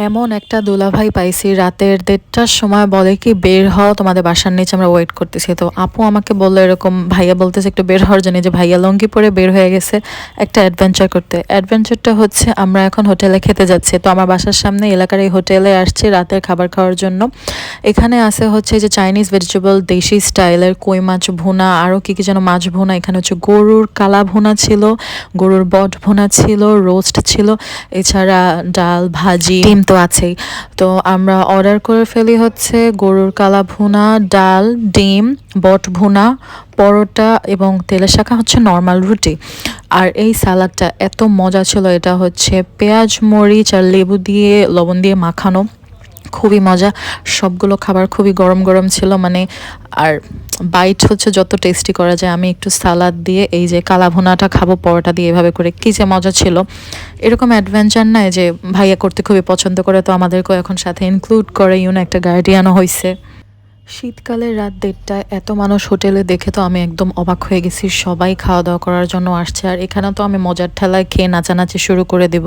এমন একটা দুলাভাই পাইছি রাতের 1:30টার সময় বলে কি বের হও তোমাদের বাসার নিচে আমরা ওয়েট করতেছি। তো আপু আমাকে বললো এরকম ভাইয়া বলতেছে একটু বের হওয়ার জন্য, যে ভাইয়া লঙ্গি পরে বের হয়ে গেছে একটা অ্যাডভেঞ্চার করতে। অ্যাডভেঞ্চারটা হচ্ছে আমরা এখন হোটেলে খেতে যাচ্ছি। তো আমার বাসার সামনে এলাকার এই হোটেলে আসছি রাতের খাবার খাওয়ার জন্য। এখানে আছে হচ্ছে যে চাইনিজ ভেজিটেবল দেশি স্টাইলের কই মাছ ভুনা, আরও কী কী যেন মাছ ভুনা। এখানে হচ্ছে গরুর কালা ভুনা ছিল, গরুর বট ভুনা ছিল, রোস্ট ছিল, এছাড়া ডাল ভাজি ডিম তো আছেই। তো আমরা অর্ডার করে ফেলি হচ্ছে গরুর কালা ভুনা, ডাল, ডিম, বট ভুনা, পরোটা এবং তেলের শাখা হচ্ছে নর্মাল রুটি। আর এই সালাদটা এত মজা ছিল, এটা হচ্ছে পেঁয়াজ মরিচ আর লেবু দিয়ে লবণ দিয়ে মাখানো, খুবই মজা। সবগুলো খাবার খুবই গরম গরম ছিল, মানে আর বাইট হচ্ছে যত টেস্টি করা যায়। আমি একটু সালাদ দিয়ে এই যে কালা ভুনাটা খাবো পরোটা দিয়ে, এভাবে করে কী যে মজা ছিল। এরকম অ্যাডভেঞ্চার নাই যে ভাইয়া করতে খুবই পছন্দ করে, তো আমাদেরকেও এখন সাথে ইনক্লুড করে, একটা গার্ডিয়ানও হয়েছে। শীতকালের রাত 1:30টায় এত মানুষ হোটেলে দেখে তো আমি একদম অবাক হয়ে গেছি। সবাই খাওয়া দাওয়া করার জন্য আসছে, আর এখানে তো আমি মজার ঠেলায় খেয়ে নাচানাচি শুরু করে দেব।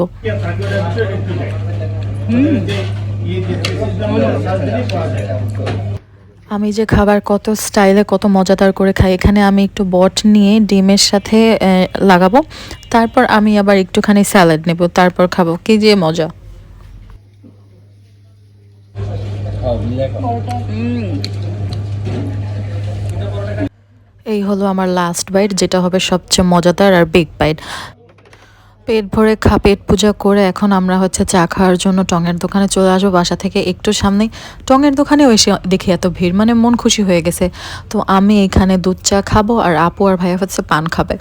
আমি যে খাবার কত স্টাইলে কত মজাদার করে খাই। এখানে আমি একটু বট নিয়ে ডিমের সাথে লাগাবো, তারপর আমি আবার একটুখানি স্যালাড নেব, তারপর খাবো। কি যে মজা! এই হলো আমার লাস্ট বাইট, যেটা হবে সবচেয়ে মজাদার আর বিগ বাইট। পেট ভরে পেট পূজা করে এখন আমরা হচ্ছে চা খাওয়ার জন্য টঙের দোকানে চলে আসবো। বাসা থেকে একটু সামনেই টঙের দোকানেও এসে দেখি এত ভিড়, মানে মন খুশি হয়ে গেছে। তো আমি এখানে দুধ চা খাবো, আর আপু আর ভাইয়া হচ্ছে পান খাবে।